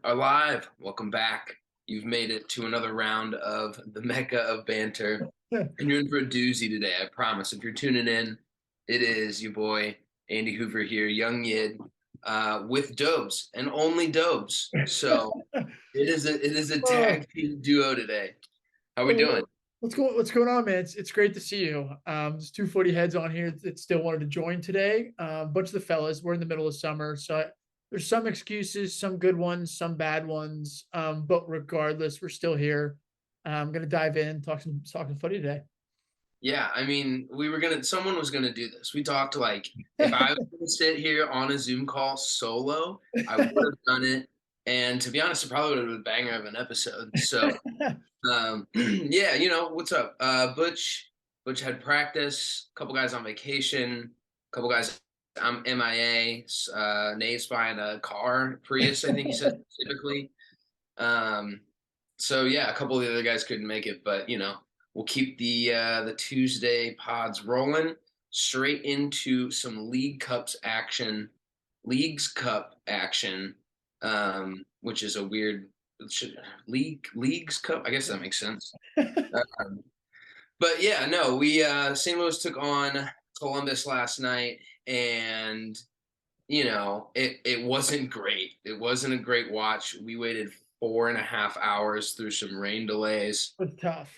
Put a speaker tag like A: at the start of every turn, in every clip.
A: are live. Welcome back. You've made it to another round of the Mecca of Banter,
B: Yeah.
A: and you're in for a doozy today. I promise. If you're tuning in, it is your boy Andy Hoover here, young Yid, with Dobes and only Dobes. So it is a
B: Oh,
A: tag team duo today. How we doing?
B: oh, what's going on, man? It's great to see you. There's two footy heads on here that still wanted to join today. A bunch of the fellas. We're in the middle of summer, so there's some excuses, some good ones, some bad ones. But regardless, we're still here. I'm gonna dive in, talking footy today.
A: Yeah, I mean, someone was gonna do this. We talked like if I was gonna sit here on a Zoom call solo, I would have done it. And to be honest, it probably would have been a banger of an episode. So yeah, what's up? Butch had practice, a couple guys on vacation, a couple guys I'm MIA, Nate's buying a car, Prius, I think he said specifically. Um, so yeah, a couple of the other guys couldn't make it, but we'll keep the Tuesday pods rolling straight into some Leagues Cup action, which is a weird leagues cup. I guess that makes sense. Um, but yeah, no, we St. Louis took on Columbus last night, and it wasn't great. It wasn't a great watch. We waited 4.5 hours through some rain delays.
B: It's tough.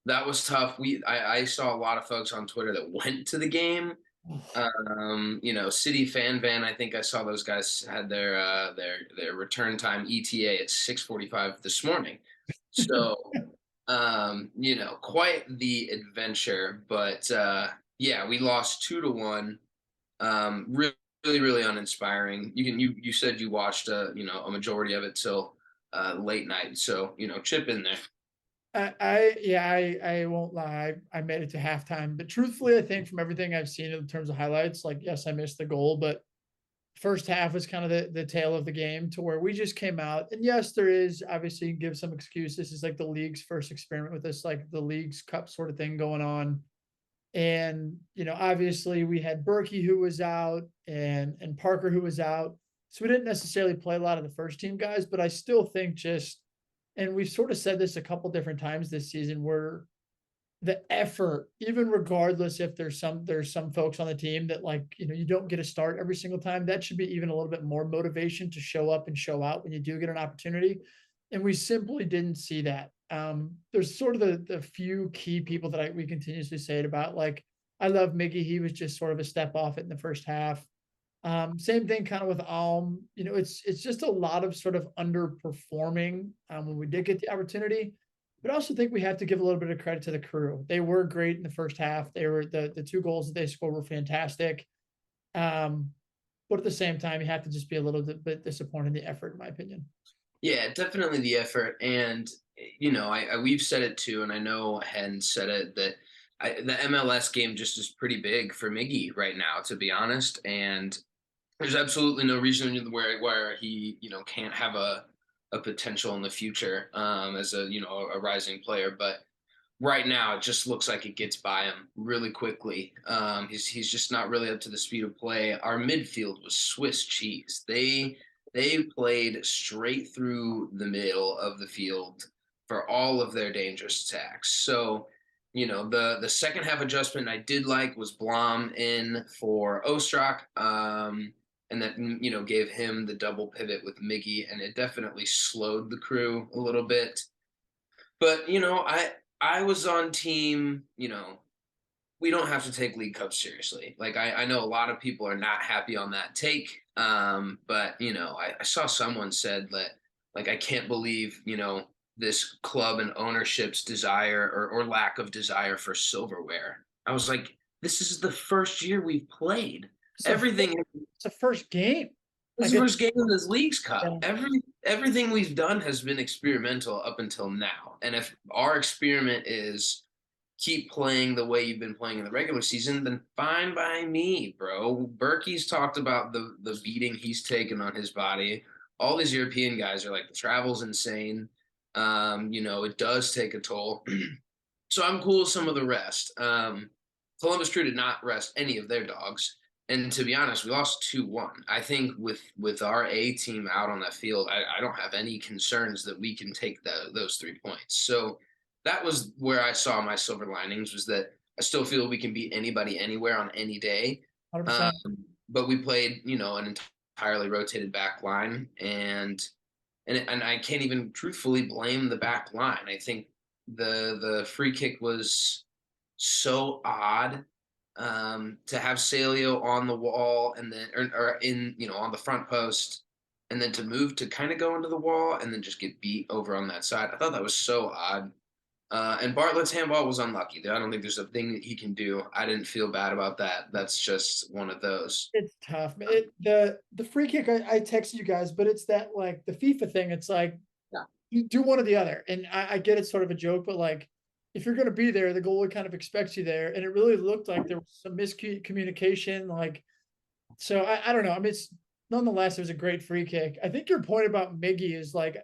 A: That was tough. I saw a lot of folks on Twitter that went to the game. City Fan Van, I think I saw those guys had their return time ETA at 6:45 this morning. So, quite the adventure. But yeah, we lost 2-1. Really, really, really uninspiring. You said you watched a majority of it till late night. So, chip in there.
B: I won't lie. I made it to halftime, but truthfully, I think from everything I've seen in terms of highlights, like yes, I missed the goal, but first half was kind of the tail of the game to where we just came out. And yes, there is obviously give some excuse. This is like the league's first experiment with this, like the league's cup sort of thing going on. And obviously we had Berkey who was out and Parker who was out. So we didn't necessarily play a lot of the first team guys, but I still think just and we've sort of said this a couple different times this season where the effort, even regardless if there's some folks on the team that you don't get a start every single time, that should be even a little bit more motivation to show up and show out when you do get an opportunity. And we simply didn't see that. There's sort of the few key people that we continuously say it about. Like I love Miggy. He was just sort of a step off it in the first half. Same thing kind of with Alm. It's just a lot of sort of underperforming when we did get the opportunity. But I also think we have to give a little bit of credit to the crew. They were great in the first half. They were the two goals that they scored were fantastic. But at the same time, you have to just be a little bit disappointed in the effort, in my opinion.
A: Yeah, definitely the effort, and we've said it too, and I know Hen said it that the MLS game just is pretty big for Miggy right now, to be honest, and there's absolutely no reason where he can't have a potential in the future as a rising player, but right now it just looks like it gets by him really quickly. He's just not really up to the speed of play. Our midfield was Swiss cheese. They played straight through the middle of the field for all of their dangerous attacks. So, the second half adjustment I did like was Blom in for Ostrak. And that gave him the double pivot with Miggy, and it definitely slowed the crew a little bit. But I was on team. We don't have to take League Cup seriously. Like I know a lot of people are not happy on that take. But I saw someone said that like I can't believe this club and ownership's desire or lack of desire for silverware. I was like, this is the first year we've played.
B: It's a
A: Everything
B: it's a first game.
A: This is
B: Like
A: the
B: it's
A: first game of this Leagues Cup.
B: yeah,
A: Everything we've done has been experimental up until now. And if our experiment is keep playing the way you've been playing in the regular season, then fine by me, bro. Berkey's talked about the beating he's taken on his body. All these European guys are like the travel's insane. It does take a toll. So I'm cool with some of the rest. Columbus Crew did not rest any of their dogs. And to be honest, we lost 2-1. I think with our A team out on that field, I don't have any concerns that we can take those 3 points. So that was where I saw my silver linings, was that I still feel we can beat anybody anywhere on any day. Um,
B: 100%.
A: but we played, an entirely rotated back line, and I can't even truthfully blame the back line. I think the free kick was so odd, to have Salio on the wall and then or in on the front post, and then to move to kind of go into the wall and then just get beat over on that side. I thought that was so odd. And Bartlett's handball was unlucky. I don't think there's a thing that he can do. I didn't feel bad about that. That's just one of those.
B: It's tough. The free kick I texted you guys, but it's that like the FIFA thing. It's like
A: Yeah.
B: you do one or the other. And I get it's sort of a joke, but like if you're gonna be there, the goalie kind of expects you there. And it really looked like there was some miscommunication. Like so I don't know. I mean it's nonetheless it was a great free kick. I think your point about Miggy is like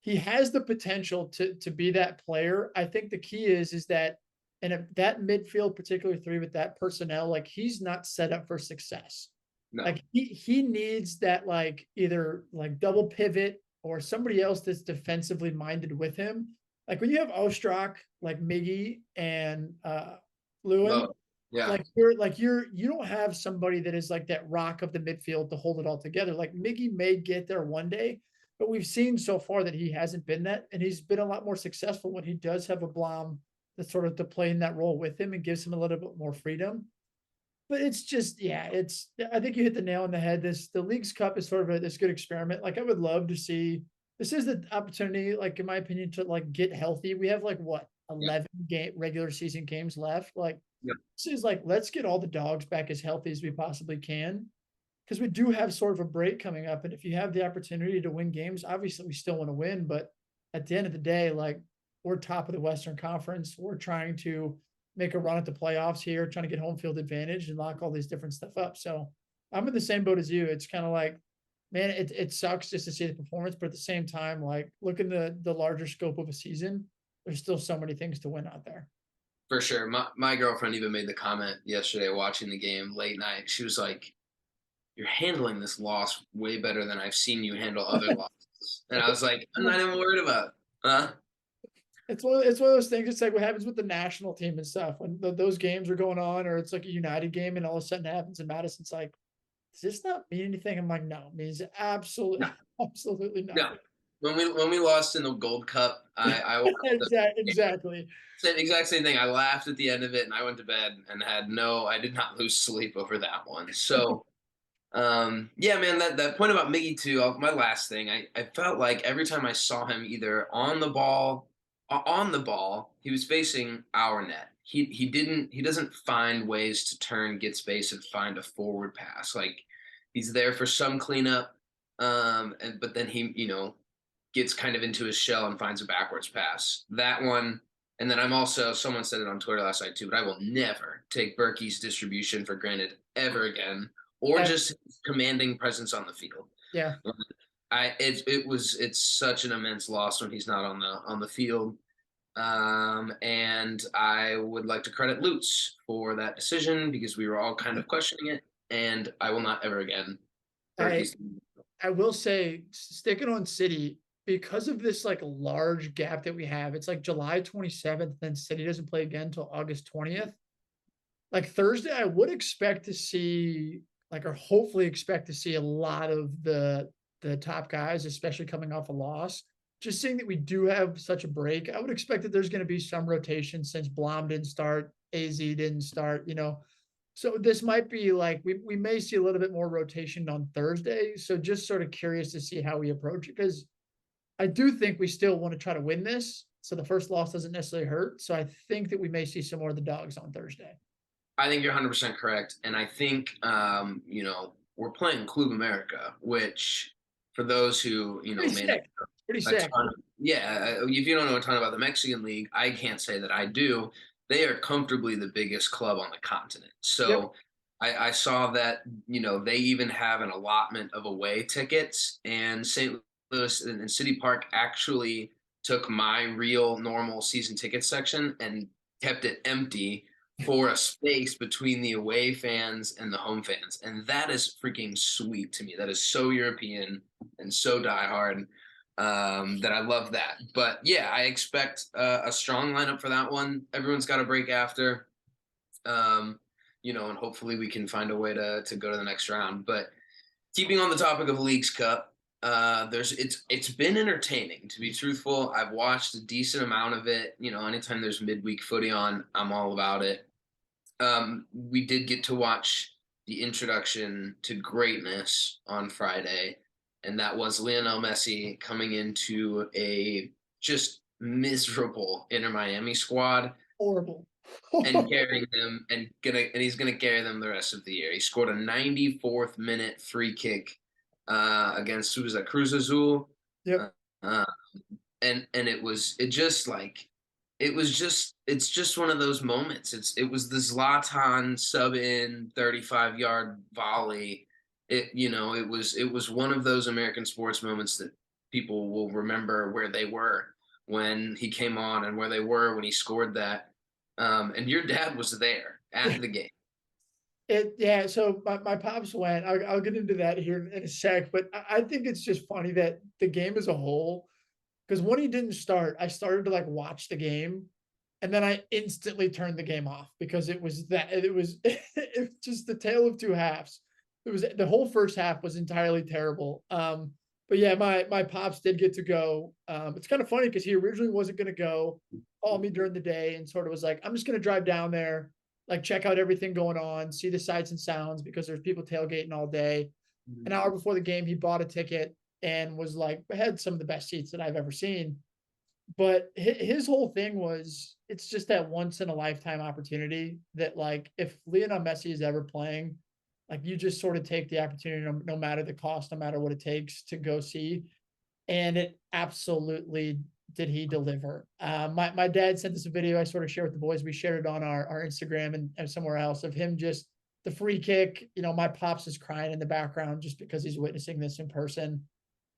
B: he has the potential to be that player. I think the key is that and if that midfield, particular three with that personnel, like he's not set up for success.
A: No.
B: Like he needs that like either like double pivot or somebody else that's defensively minded with him. Like when you have Ostrak, like Miggy and Lewin,
A: Low. Yeah.
B: you don't have somebody that is like that rock of the midfield to hold it all together. Like Miggy may get there one day, but we've seen so far that he hasn't been that, and he's been a lot more successful when he does have a Blom that's sort of to play in that role with him and gives him a little bit more freedom. But it's just, yeah, it's. I think you hit the nail on the head. The Leagues Cup is sort of this good experiment. Like I would love to see. This is the opportunity, like in my opinion, to like get healthy. We have like what
A: Yeah.
B: 11 regular season games left. Like
A: Yeah.
B: this is like let's get all the dogs back as healthy as we possibly can because we do have sort of a break coming up. And if you have the opportunity to win games, obviously we still want to win. But at the end of the day, like we're top of the Western Conference. We're trying to make a run at the playoffs here, trying to get home field advantage and lock all these different stuff up. So I'm in the same boat as you. It's kind of like, man, it sucks just to see the performance, but at the same time, like look in the larger scope of a season, there's still so many things to win out there.
A: For sure. My girlfriend even made the comment yesterday watching the game late night. She was like, "You're handling this loss way better than I've seen you handle other losses." And I was like, "I'm not even worried about it." Huh?
B: It's one of those things. It's like what happens with the national team and stuff when those games are going on, or it's like a United game, and all of a sudden it happens in Madison's like, does this not mean anything? I'm like, no, it means
A: No,
B: absolutely, absolutely
A: no.
B: nothing.
A: When we lost in the Gold Cup, I watched the
B: Exactly.
A: exact same thing. I laughed at the end of it, and I went to bed and I did not lose sleep over that one. So, yeah, man, that point about Miggy too. My last thing, I felt like every time I saw him either on the ball, he was facing our net. He doesn't find ways to turn, get space, and find a forward pass. Like he's there for some cleanup, but then he gets kind of into his shell and finds a backwards pass. That one. And then I'm also, someone said it on Twitter last night too, but I will never take Berkey's distribution for granted ever again, or
B: Yeah,
A: just his commanding presence on the field.
B: yeah.
A: It's such an immense loss when he's not on the field. And I would like to credit Lutz for that decision because we were all kind of questioning it, and I will not ever again
B: I
A: Berkey's.
B: I will say, sticking on City because of this like large gap that we have. It's like July 27th, then City doesn't play again until August 20th. Like Thursday, I would expect to see like or hopefully expect to see a lot of the top guys, especially coming off a loss. Just seeing that we do have such a break, I would expect that there's going to be some rotation since Blom didn't start, AZ didn't start, So this might be like we may see a little bit more rotation on Thursday. So just sort of curious to see how we approach it because I do think we still want to try to win this. So the first loss doesn't necessarily hurt. So I think that we may see some more of the dogs on Thursday.
A: I think you're 100% correct, and I think we're playing Club America, which for those who
B: Pretty
A: may not
B: sick. Pretty
A: a
B: sick.
A: ton. Yeah, if you don't know a ton about the Mexican League, I can't say that I do. They are comfortably the biggest club on the continent.
B: Yep.
A: So I saw that they even have an allotment of away tickets, and St. Louis and City Park actually took my real normal season ticket section and kept it empty for a space between the away fans and the home fans. And that is freaking sweet to me. That is so European and so diehard, that I love that. But yeah, I expect a strong lineup for that one. Everyone's got a break after, um, and hopefully we can find a way to go to the next round. But keeping on the topic of Leagues Cup, it's been entertaining, to be truthful. I've watched a decent amount of it. Anytime there's midweek footy on, I'm all about it. We did get to watch the introduction to greatness on Friday, and that was Lionel Messi coming into a just miserable Inter Miami squad
B: Horrible.
A: and carrying them, and he's gonna carry them the rest of the year. He scored a 94th minute free kick against, who was that, Cruz Azul,
B: Yep.
A: uh, uh, and it's just one of those moments. It was the Zlatan sub in 35-yard volley. It was one of those American sports moments that people will remember where they were when he came on and where they were when he scored that. And your dad was there at the game.
B: Yeah, so my pops went. I'll get into that here in a sec, but I think it's just funny that the game as a whole, because when he didn't start, I started to like watch the game, and then I instantly turned the game off because it was it just the tale of two halves. It was the whole first half was entirely terrible. But yeah, my pops did get to go. It's kind of funny because he originally wasn't going to go. Called me during the day and sort of was like, I'm just going to drive down there, like check out everything going on, see the sights and sounds because there's people tailgating all day. An hour before the game, he bought a ticket and was like, had some of the best seats that I've ever seen. But his whole thing was, it's just that once in a lifetime opportunity that, like, if Lionel Messi is ever playing, like, you just sort of take the opportunity, no matter the cost, no matter what it takes to go see. And it absolutely did he deliver. My dad sent us a video I sort of shared with the boys. We shared it on our Instagram and somewhere else of him just the free kick. My pops is crying in the background just because he's witnessing this in person.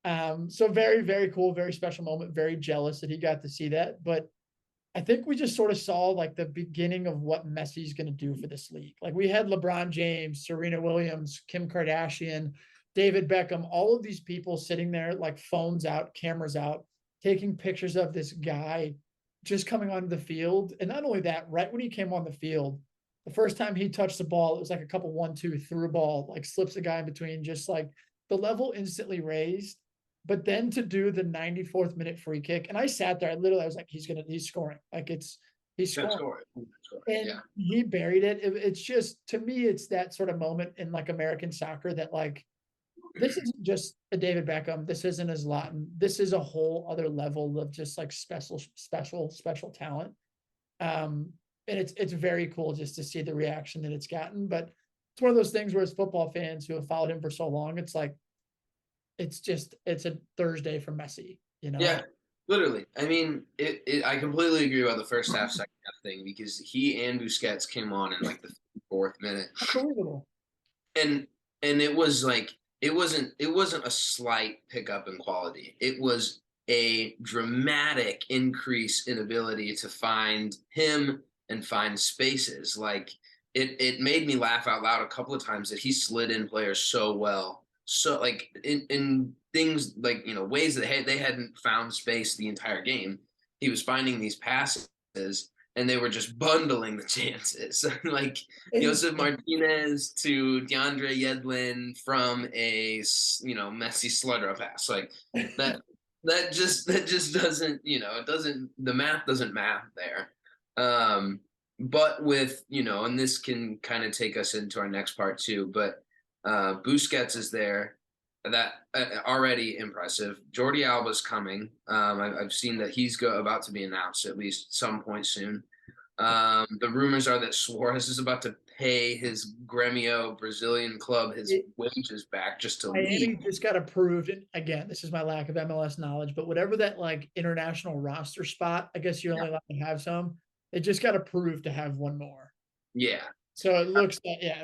B: So very, very cool, very special moment, very jealous that he got to see that. But I think we just sort of saw like the beginning of what Messi's going to do for this league. Like we had LeBron James, Serena Williams, Kim Kardashian, David Beckham, all of these people sitting there like phones out, cameras out, taking pictures of this guy just coming onto the field. And not only that, right when he came on the field, the first time he touched the ball, it was like a couple 1-2 through ball, like slips a guy in between, just like the level instantly raised. But then to do the 94th minute free kick, and I sat there, I was like, he's scoring. Like he's
A: That's
B: scoring.
A: scoring.
B: And
A: Yeah.
B: he buried it. It's just, to me, it's that sort of moment in like American soccer that like, this isn't just a David Beckham. This isn't a Zlatan. This is a whole other level of just like special talent. And it's very cool just to see the reaction that it's gotten. But it's one of those things where as football fans who have followed him for so long, it's like, it's a Thursday for Messi.
A: Yeah, literally. I mean, I completely agree about the first half, second half thing, because he and Busquets came on in like the fourth minute,
B: Unbelievable.
A: and it was like it wasn't a slight pickup in quality. It was a dramatic increase in ability to find him and find spaces. Like it made me laugh out loud a couple of times that he slid in players so well. So like in things like ways that they hadn't found space the entire game. He was finding these passes and they were just bundling the chances. Like
B: And
A: Joseph Martinez to DeAndre Yedlin from a Messi slugger pass. Like that that just doesn't, it doesn't, the math doesn't math there. But with, and this can kind of take us into our next part too, but Busquets is there. That already impressive. Jordi Alba's coming. I've seen that he's about to be announced at least some point soon. The rumors are that Suarez is about to pay his Grêmio Brazilian club his wages back just to leave.
B: Miami just got approved. And again, this is my lack of MLS knowledge, but whatever that like international roster spot, I guess you're
A: Yeah.
B: only allowed to have some. It just got approved to have one more.
A: Yeah.
B: So it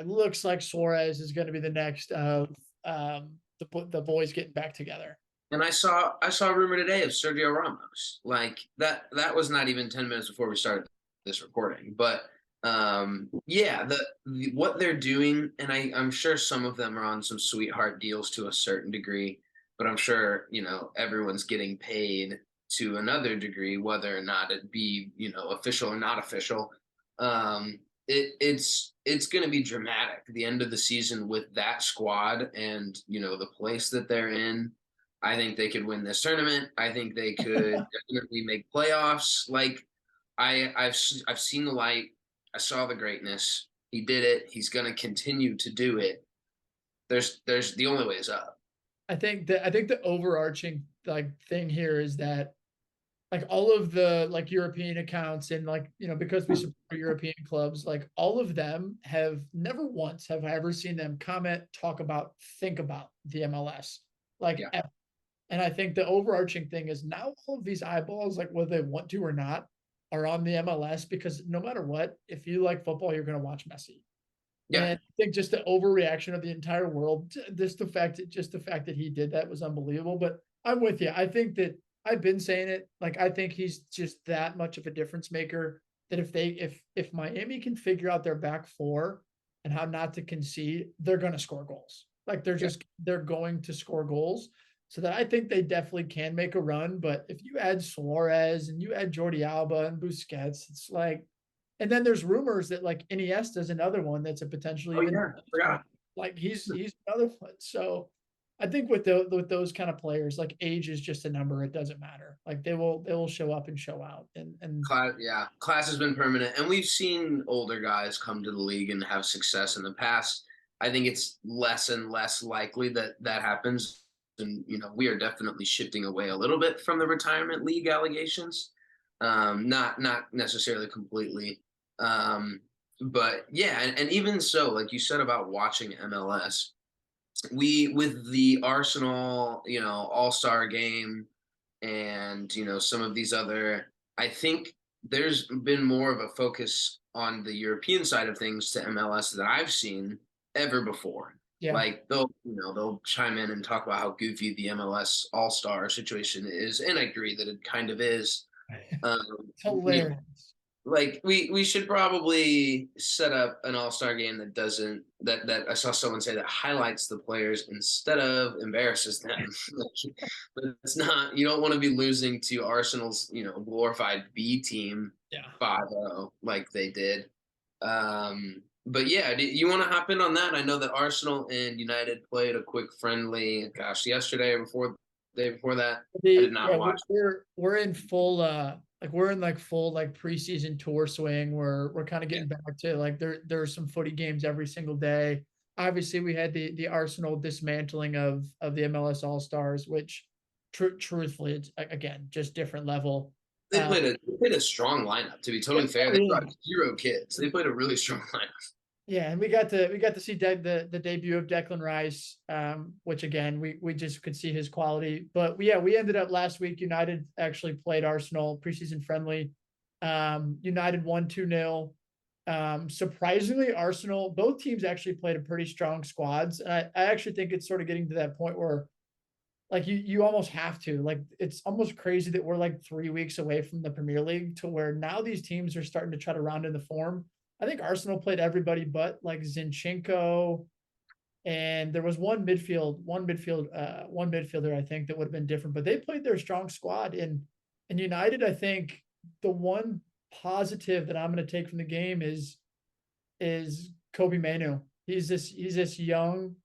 B: looks like Suarez is going to be the next of the boys getting back together.
A: And I saw a rumor today of Sergio Ramos. Like that was not even 10 minutes before we started this recording. But Yeah, what they're doing, and I'm sure some of them are on some sweetheart deals to a certain degree, but I'm sure everyone's getting paid to another degree, whether or not it be official or not official. It's going to be dramatic the end of the season with that squad and the place that they're in. I think they could win this tournament. I think they could definitely make playoffs. Like I've seen the light. I saw the greatness. He did it. He's going to continue to do it. There's the only way is up.
B: I think the overarching like thing here is that like all of the like European accounts and like because we support European clubs, like all of them have never once have I ever seen them comment, talk about, think about the MLS like
A: Yeah.
B: ever. And I think the overarching thing is now all of these eyeballs, like whether they want to or not, are on the MLS because no matter what, if you like football, you're going to watch Messi.
A: Yeah.
B: And I think just the overreaction of the entire world, just the fact that he did that was unbelievable. But I'm with you. I think that I've been saying it. Like I think he's just that much of a difference maker that if Miami can figure out their back four and how not to concede, they're going to score goals. Like
A: Yeah.
B: they're going to score goals. So that I think they definitely can make a run. But if you add Suarez and you add Jordi Alba and Busquets, it's like and then there's rumors that like Iniesta is another one that's a potential
A: Oh
B: even
A: yeah. I forgot.
B: like he's another one. So I think with those kind of players, like age is just a number. It doesn't matter. Like they will show up and show out. And
A: Class, yeah, class has been permanent, and we've seen older guys come to the league and have success in the past. I think it's less and less likely that that happens, and we are definitely shifting away a little bit from the retirement league allegations. Not necessarily completely, but yeah, and even so, like you said about watching MLS, we with the Arsenal, All Star game and some of these other I think there's been more of a focus on the European side of things to MLS that I've seen ever before.
B: yeah,
A: Like they'll chime in and talk about how goofy the MLS All-Star situation is, and I agree that it kind of is. Um,
B: it's
A: you know,
B: hilarious.
A: like we should probably set up an all-star game that doesn't that I saw someone say that highlights the players instead of embarrasses them. But it's not, you don't want to be losing to Arsenal's glorified B team
B: Yeah.
A: 5-0 like they did. But yeah, do you want to hop in on that? I know that Arsenal and United played a quick friendly, gosh, yesterday or before day before that. I did
B: Yeah,
A: not
B: we're
A: watch.
B: we're in full like we're in like full like preseason tour swing where we're kind of
A: Yeah.
B: getting back to like there's some footy games every single day. Obviously, we had the Arsenal dismantling of the MLS All Stars, which truthfully, it's again just different level. Uh,
A: They played a strong lineup. To be
B: yeah,
A: totally fair,
B: oh,
A: they
B: yeah.
A: brought 0 kids. They played a really strong lineup.
B: Yeah, and we got to see the debut of Declan Rice, which again we just could see his quality. But we ended up last week. United actually played Arsenal preseason friendly. United won 2-0. Surprisingly, Arsenal both teams actually played a pretty strong squads. And I actually think it's sort of getting to that point where like you almost have to like it's almost crazy that we're like 3 weeks away from the Premier League to where now these teams are starting to try to round in the form. I think Arsenal played everybody but like Zinchenko, and there was one midfielder I think that would have been different, but they played their strong squad. And United, I think the one positive that I'm going to take from the game is Kobe Manu. He's this young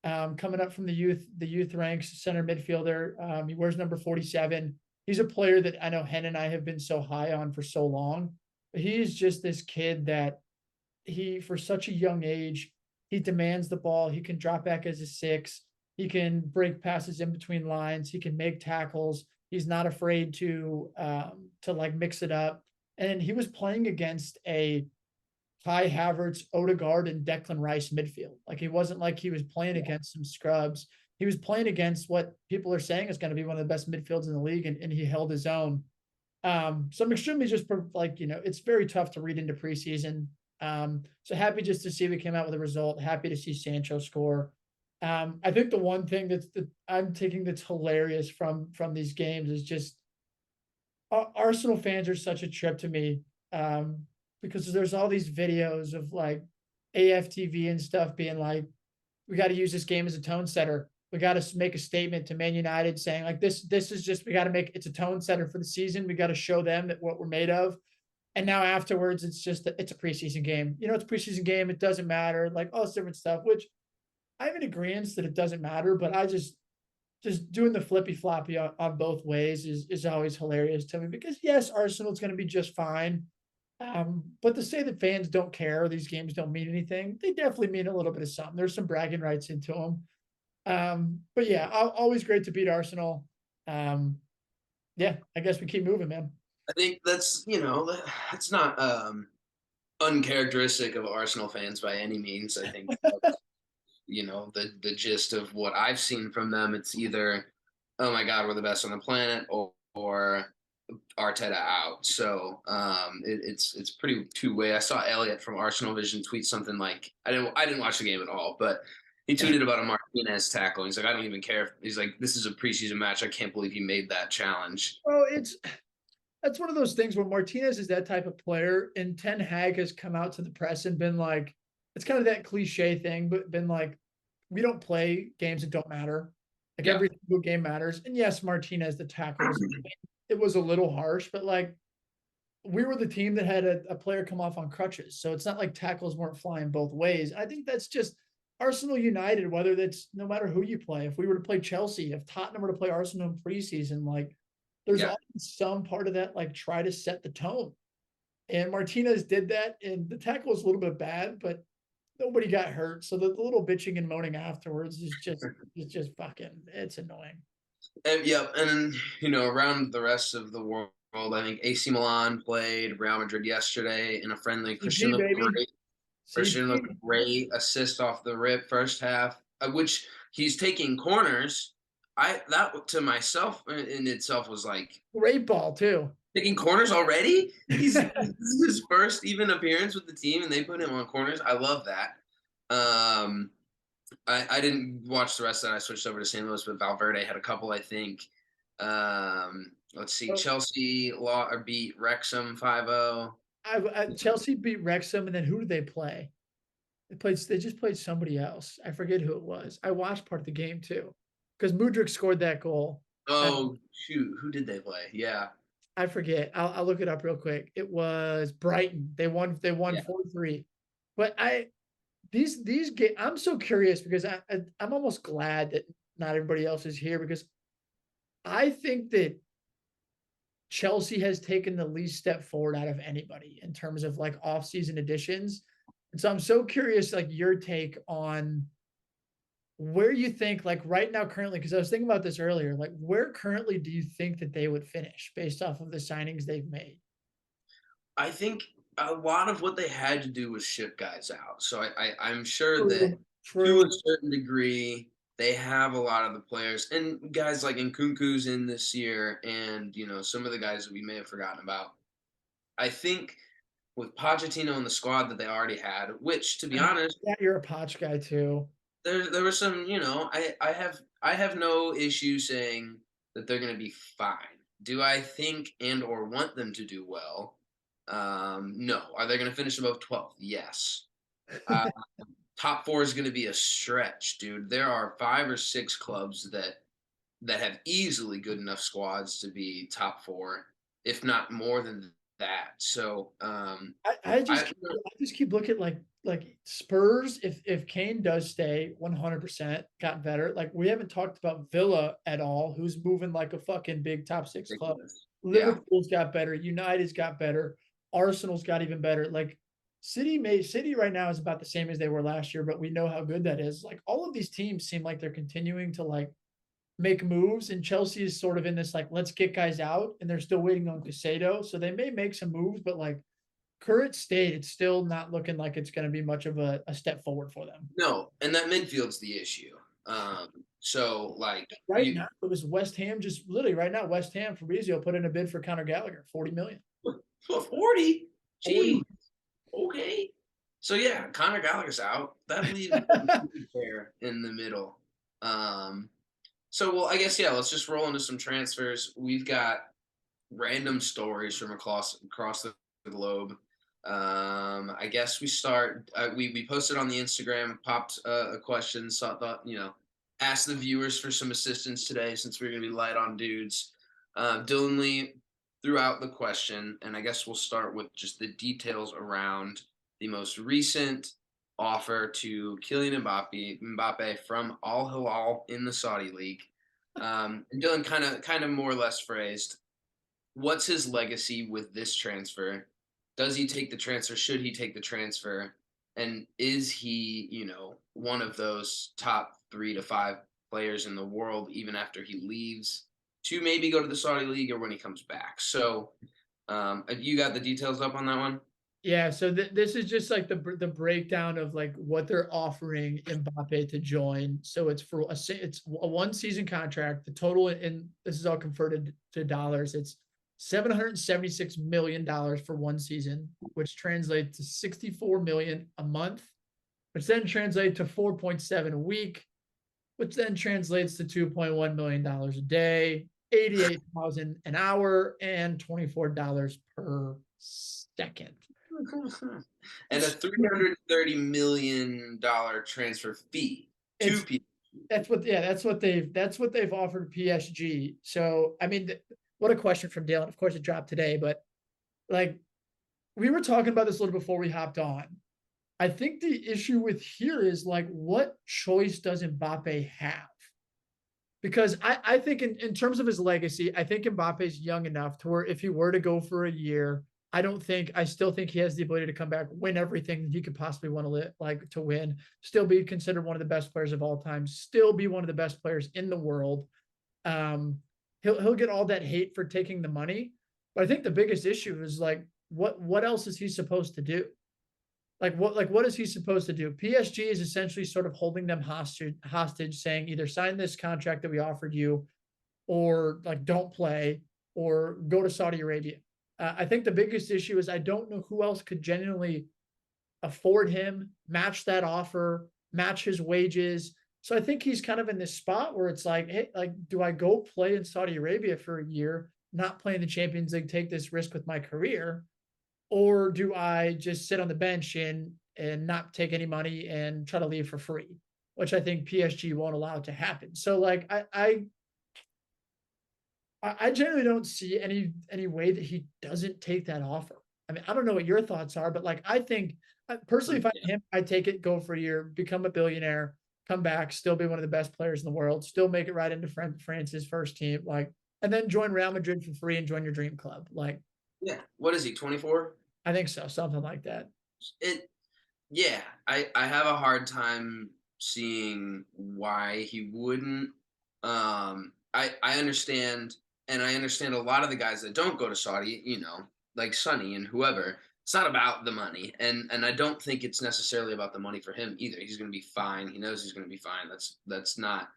B: coming up from the youth ranks, center midfielder. He wears number 47. He's a player that I know Hen and I have been so high on for so long. But he's just this kid that for such a young age, he demands the ball. He can drop back as a six. He can break passes in between lines. He can make tackles. He's not afraid to like mix it up. And he was playing against a Kai Havertz, Odegaard, and Declan Rice midfield. Like he wasn't like he was playing against some scrubs. He was playing against what people are saying is going to be one of the best midfields in the league, and he held his own. So I'm extremely just like it's very tough to read into preseason. So happy just to see we came out with a result. Happy to see Sancho score. I think the one thing that I'm taking that's hilarious from these games is just Arsenal fans are such a trip to me. because there's all these videos of like AFTV and stuff being like, we got to use this game as a tone setter. We got to make a statement to Man United saying like this is just, we got to make it's a tone setter for the season. We got to show them that what we're made of. And now afterwards, it's just it's a preseason game. You know, it's a preseason game. It doesn't matter. Like all this different stuff, which I'm in agreement that it doesn't matter. But I just doing the flippy floppy on both ways is always hilarious to me because yes, Arsenal's going to be just fine. But to say that fans don't care, these games don't mean anything, they definitely mean a little bit of something. There's some bragging rights into them. But yeah, always great to beat Arsenal. Um, yeah, I guess we keep moving, man.
A: I think that's not uncharacteristic of Arsenal fans by any means. I think the gist of what I've seen from them. It's either, oh my God, we're the best on the planet, or Arteta out. So it's pretty two way. I saw Elliot from Arsenal Vision tweet something like, I didn't watch the game at all, but he tweeted about a Martinez tackle. He's like, I don't even care. He's like, this is a preseason match. I can't believe he made that challenge.
B: Well, that's one of those things where Martinez is that type of player, and Ten Hag has come out to the press and been like, it's kind of that cliche thing, but been like, we don't play games that don't matter. Like
A: Yeah.
B: every single game matters. And yes, Martinez, the tackle was, it was a little harsh, but like we were the team that had a player come off on crutches. So it's not like tackles weren't flying both ways. I think that's just Arsenal United, whether that's no matter who you play. If we were to play Chelsea, if Tottenham were to play Arsenal in preseason, like there's
A: Yeah.
B: always some part of that, like try to set the tone. And Martinez did that, and the tackle was a little bit bad, but nobody got hurt. So the little bitching and moaning afterwards is just fucking, it's annoying.
A: And yep, and then around the rest of the world, I think AC Milan played Real Madrid yesterday in a friendly. Christian
B: CP
A: looked
B: baby,
A: great. Christian looked
B: CP,
A: great. Assist off the rip first half, which he's taking corners. I that to myself in itself was like,
B: great ball too.
A: taking corners already. This is his first even appearance with the team, and they put him on corners. I love that. Um, I didn't watch the rest of that. I switched over to St. Louis, but Valverde had a couple, I think. Let's see. Chelsea beat Wrexham 5-0.
B: Chelsea beat Wrexham, and then who did they play? They just played somebody else. I forget who it was. I watched part of the game too because Mudryk scored that goal.
A: Oh, shoot. Who did they play? Yeah.
B: I forget. I'll look it up real quick. It was Brighton. They won
A: Yeah.
B: 4-3. But these games, I'm so curious because I'm almost glad that not everybody else is here because I think that Chelsea has taken the least step forward out of anybody in terms of like off-season additions. And so I'm so curious, like your take on where you think, like right now, currently, because I was thinking about this earlier, like where currently do you think that they would finish based off of the signings they've made?
A: I think a lot of what they had to do was ship guys out. So I'm sure that
B: True.
A: to a
B: True.
A: certain degree, they have a lot of the players and guys like Nkunku's in this year, and some of the guys that we may have forgotten about. I think with Pochettino in the squad that they already had, which to be honest,
B: Yeah, you're a Potch guy too.
A: there was some, I have no issue saying that they're going to be fine. Do I think and or want them to do well? No. Are they going to finish above 12th? Yes. Uh, top four is going to be a stretch, dude. There are 5 or 6 clubs that have easily good enough squads to be top four, if not more than that. So
B: I
A: I
B: just keep looking like Spurs. If Kane does stay, 100% got better. Like we haven't talked about Villa at all, who's moving like a fucking big top six club.
A: ridiculous. Yeah.
B: Liverpool's got better. United's got better. Arsenal's got even better. Like City right now is about the same as they were last year, but we know how good that is. Like all of these teams seem like they're continuing to like make moves, and Chelsea is sort of in this like let's get guys out, and they're still waiting on Casado, so they may make some moves, but like current state, it's still not looking like it's going to be much of a step forward for them.
A: No, and that midfield's the issue. So like
B: Right now, it was West Ham just literally right now. West Ham Fabrizio put in a bid for Conor Gallagher, 40 million.
A: 40.
B: 40.
A: Gee, okay. So yeah, Conor Gallagher's out. That leaves there in the middle. So well, I guess yeah. Let's just roll into some transfers. We've got random stories from across the globe. I guess we start. We posted on the Instagram, popped a question, so I thought ask the viewers for some assistance today since we're gonna be light on dudes. Dylan Lee threw out the question, and I guess we'll start with just the details around the most recent offer to Kylian Mbappe from Al Hilal in the Saudi League. And Dylan kind of more or less phrased, what's his legacy with this transfer? Does he take the transfer? Should he take the transfer? And is he, one of those top 3 to 5 players in the world, even after he leaves to maybe go to the Saudi League or when he comes back? So, you got the details up on that one?
B: Yeah, so this is just like the breakdown of like what they're offering Mbappe to join. So it's a 1 season contract. The total in this is all converted to dollars. It's $776 million for 1 season, which translates to 64 million a month, which then translates to 4.7 a week, which then translates to $2.1 million a day, 88,000 an hour, and $24 per second.
A: And a $330 million transfer fee to
B: It's
A: people.
B: that's what they've offered PSG. So I mean, what a question from Dale. Of course, it dropped today, but like we were talking about this a little before we hopped on. I think the issue with here is like, what choice does Mbappe have? Because I think in terms of his legacy, I think Mbappe's young enough to where if he were to go for a year, I still think he has the ability to come back, win everything he could possibly want to win, still be considered one of the best players of all time, still be one of the best players in the world. Um, he'll get all that hate for taking the money, but I think the biggest issue is like, what else is he supposed to do? What is he supposed to do? PSG is essentially sort of holding them hostage, saying either sign this contract that we offered you, or like don't play, or go to Saudi Arabia. I think the biggest issue is I don't know who else could genuinely afford him, match that offer, match his wages. So I think he's kind of in this spot where it's like, hey, like, do I go play in Saudi Arabia for a year, not play in the Champions League, take this risk with my career, or do I just sit on the bench and not take any money and try to leave for free, which I think PSG won't allow it to happen. So like I generally don't see any way that he doesn't take that offer. I mean, I don't know what your thoughts are, but like I think personally, if I'm
A: Yeah.
B: him, I take it, go for a year, become a billionaire, come back, still be one of the best players in the world, still make it right into France's first team, like, and then join Real Madrid for free and join your dream club. Like,
A: Yeah. What is he, 24?
B: I think so, something like that.
A: It Yeah, I have a hard time seeing why he wouldn't. I understand, and I understand a lot of the guys that don't go to Saudi, like Sonny and whoever. It's not about the money, and I don't think it's necessarily about the money for him either. He's going to be fine. He knows he's going to be fine. That's not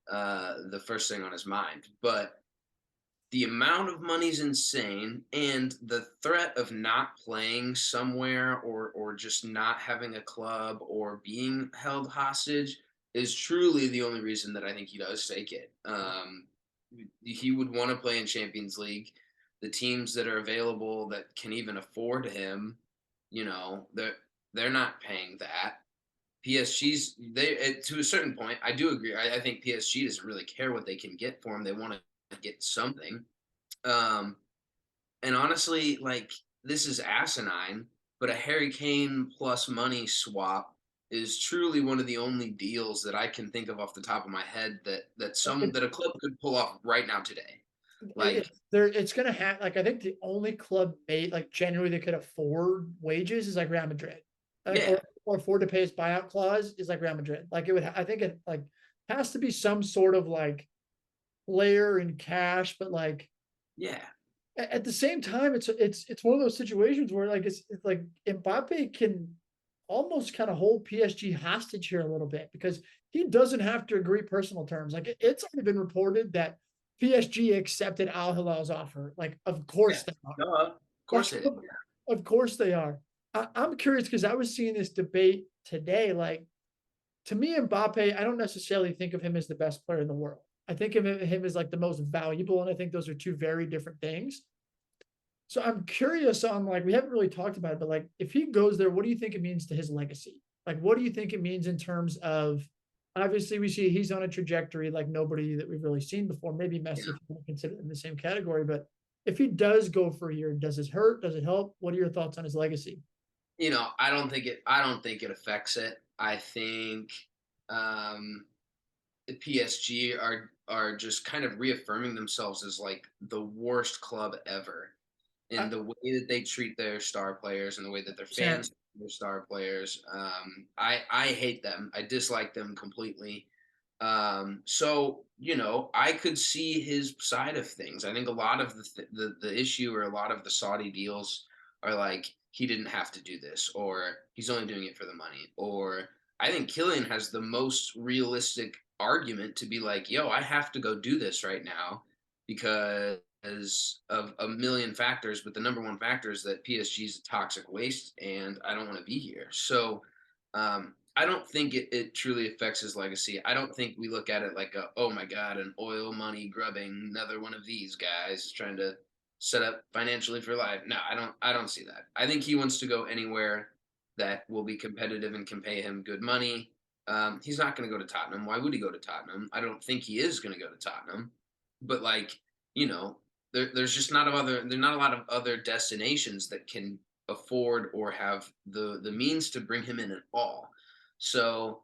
A: the first thing on his mind, but the amount of money's insane, and the threat of not playing somewhere or just not having a club or being held hostage is truly the only reason that I think he does take it. He would want to play in Champions League. The teams that are available that can even afford him, they're not paying that. PSG's to a certain point. I do agree. I think PSG doesn't really care what they can get for him. They want to get something. Um, and honestly, like, this is asinine, but a Harry Kane plus money swap is truly one of the only deals that I can think of off the top of my head that a club could pull off right now today. Like,
B: It's gonna have like I think the only club made like generally they could afford wages is like Real Madrid, like
A: yeah,
B: or afford to pay his buyout clause is like Real Madrid. Like it would, I think it like has to be some sort of like player in cash, but like
A: yeah,
B: at the same time, it's one of those situations where like it's like Mbappe can almost kind of hold PSG hostage here a little bit because he doesn't have to agree personal terms. Like it's already been reported that PSG accepted Al Hilal's offer. Like, of
A: yeah.
B: course they are.
A: Duh. Of
B: Like,
A: course they did.
B: of course they are. I'm curious because I was seeing this debate today. Like, to me, Mbappe, I don't necessarily think of him as the best player in the world. I think of him as like the most valuable, and I think those are two very different things. So I'm curious on like we haven't really talked about it, but like if he goes there, what do you think it means to his legacy? Like what do you think it means in terms of obviously we see he's on a trajectory like nobody that we've really seen before. Maybe Messi if you want to consider it in the same category, but if he does go for a year, does it hurt? Does it help? What are your thoughts on his legacy?
A: I don't think it affects it. I think um the PSG are just kind of reaffirming themselves as like the worst club ever in
B: I,
A: the way that they treat their star players and the way that their fans
B: 100%.
A: treat their star players. I hate them. I dislike them completely. So I could see his side of things. I think a lot of the issue or a lot of the Saudi deals are like he didn't have to do this, or he's only doing it for the money, or I think Killian has the most realistic argument to be like, yo, I have to go do this right now because of a million factors, but the number one factor is that PSG is a toxic waste, and I don't want to be here. So I don't think it truly affects his legacy. I don't think we look at it like oh my god, an oil money grubbing another one of these guys trying to set up financially for life. No, I don't see that. I think he wants to go anywhere that will be competitive and can pay him good money. He's not going to go to Tottenham. Why would he go to Tottenham? I don't think he is going to go to Tottenham. But like, there's just not a lot of other destinations that can afford or have the means to bring him in at all. So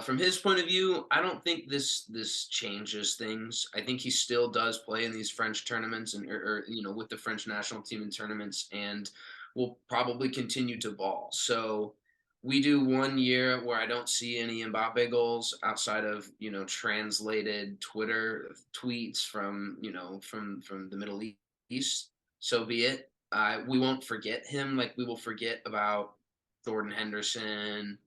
A: from his point of view, I don't think this changes things. I think he still does play in these French tournaments and or with the French national team in tournaments, and will probably continue to ball. So we do 1 year where I don't see any Mbappe goals outside of translated Twitter tweets from from the Middle East. So be it. We won't forget him like we will forget about Jordan Henderson.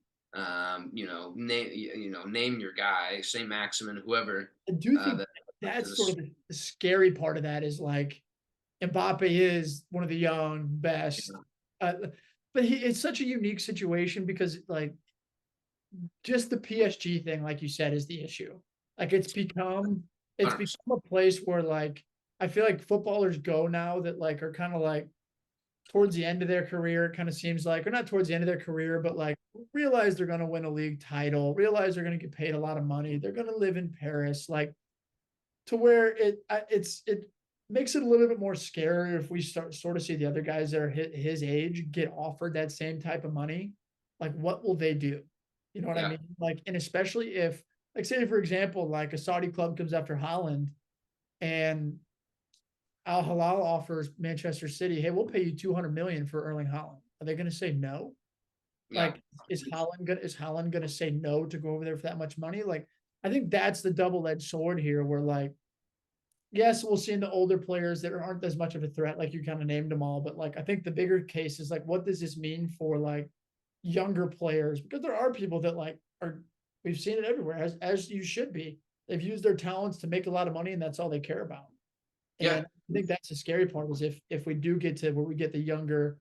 A: Name your guy, Saint Maximin, whoever.
B: I do think
A: That
B: that's sort
A: is,
B: of the scary part of that is like Mbappe is one of the young best, uh, but it's such a unique situation because like just the PSG thing, like you said, is the issue. Like it's
A: 100%.
B: become a place where like I feel like footballers go now that like are kind of like towards the end of their career, it kind of seems like, or not towards the end of their career, but like realize they're going to win a league title, realize they're going to get paid a lot of money, they're going to live in Paris, like to where it makes it a little bit more scary if we start sort of see the other guys that are his age get offered that same type of money. Like, what will they do? You know what I
A: Yeah,
B: mean? Like, and especially if, like, say for example, like a Saudi club comes after Holland and Al Hilal offers Manchester City, hey, we'll pay you 200 million for Erling Holland. Are they going to say no?
A: yeah,
B: Like, is Holland gonna say no to go over there for that much money? Like, I think that's the double edged sword here. Where like, yes, we'll see in the older players that aren't as much of a threat, like you kind of named them all. But like, I think the bigger case is like, what does this mean for like younger players? Because there are people that like are we've seen it everywhere, as you should be. They've used their talents to make a lot of money, and that's all they care about.
A: yeah.
B: And I think that's the scary part is if we do get to where we get the younger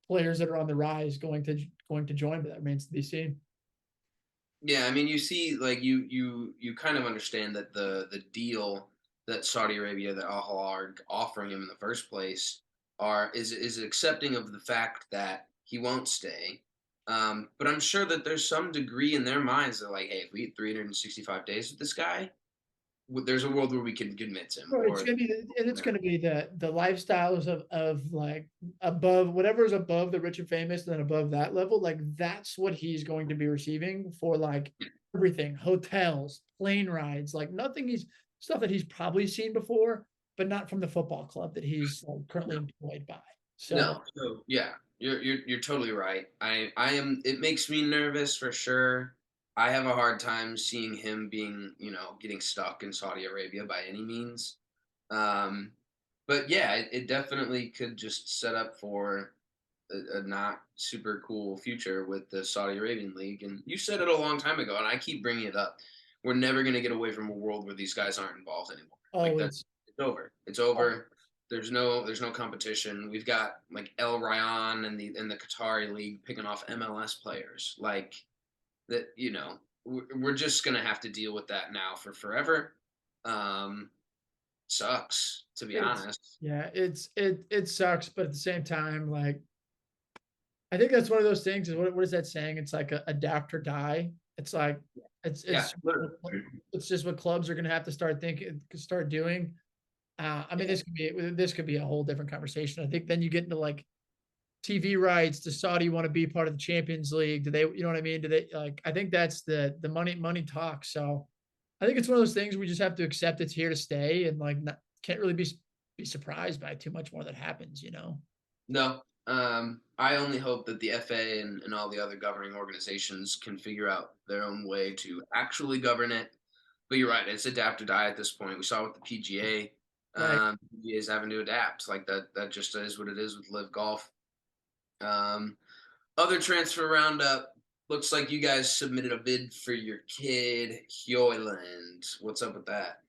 B: players that are on the rise going to join, but that remains to be seen.
A: Yeah, I mean, you see, like you kind of understand that the deal that Saudi Arabia, that Al Hilal are offering him in the first place, is accepting of the fact that he won't stay. But I'm sure that there's some degree in their minds that like, hey, if we had 365 days with this guy, there's a world where we can convince him.
B: Well,
A: Or
B: it's gonna be the lifestyles of like above whatever is above the rich and famous, and then above that level, like that's what he's going to be receiving for like everything, hotels, plane rides, like nothing he's stuff that he's probably seen before, but not from the football club that he's like, currently
A: no,
B: employed by. So
A: no. So yeah, you're totally right. I am. It makes me nervous for sure. I have a hard time seeing him being, getting stuck in Saudi Arabia by any means. Um, but yeah, it definitely could just set up for a not super cool future with the Saudi Arabian League. And you said it a long time ago, and I keep bringing it up. We're never going to get away from a world where these guys aren't involved anymore. Like
B: oh,
A: that's it's over. It's over. There's no competition. We've got like El Ryan and the Qatari league picking off MLS players. Like that, we're just gonna have to deal with that now for forever. Um, sucks, to be
B: It's
A: honest.
B: yeah, it sucks, but at the same time, like, I think that's one of those things is what is that saying? It's like a adapt or die. It's like it's
A: Yeah,
B: it's
A: literally.
B: it's just what clubs are gonna have to start doing. I mean, this could be a whole different conversation. I think then you get into like TV rights. Does Saudi want to be part of the Champions League? Do they, you know what I mean? Do they like? I think that's the money talk. So I think it's one of those things we just have to accept it's here to stay, and like can't really be surprised by too much more that happens. You know?
A: No, I only hope that the FA and all the other governing organizations can figure out their own way to actually govern it. But you're right, it's adapt or die at this point. We saw with the PGA.
B: Right.
A: PGA is having to adapt. Like that just is what it is with Live Golf. Um, Other transfer roundup. Looks like you guys submitted a bid for your kid, Hyoland. What's up with that?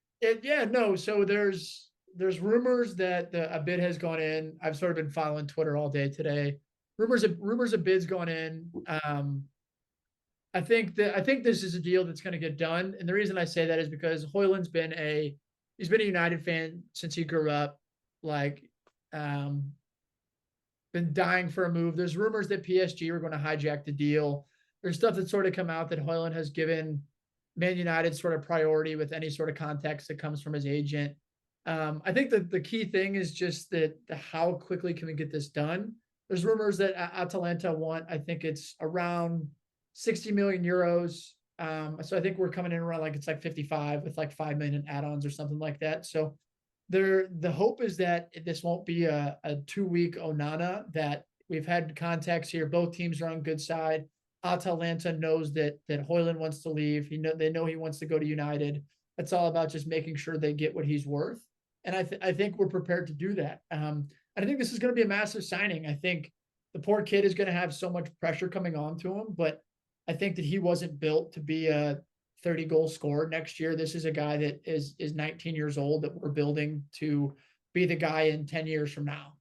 B: Yeah, no. So there's rumors that a bid has gone in. I've sort of been following Twitter all day today. Rumors of bids going in. I think this is a deal that's going to get done, and the reason I say that is because Hoyland's he's been a United fan since he grew up. Like, um, been dying for a move. There's rumors that PSG were going to hijack the deal. There's stuff that's sort of come out that Hoyland has given Man United sort of priority with any sort of context that comes from his agent. I think that the key thing is just that how quickly can we get this done? There's rumors that Atalanta want, I think it's around 60 million euros. So I think we're coming in around like it's like 55 with like 5 million in add-ons or something like that. So the hope is that this won't be a 2 week Onana, that we've had contacts here. Both teams are on good side. Atalanta knows that Hoyland wants to leave. They know he wants to go to United. It's all about just making sure they get what he's worth. And I think we're prepared to do that. I think this is going to be a massive signing. I think the poor kid is going to have so much pressure coming on to him, but I think that he wasn't built to be a 30-goal scorer next year. This is a guy that is 19 years old that we're building to be the guy in 10 years from now,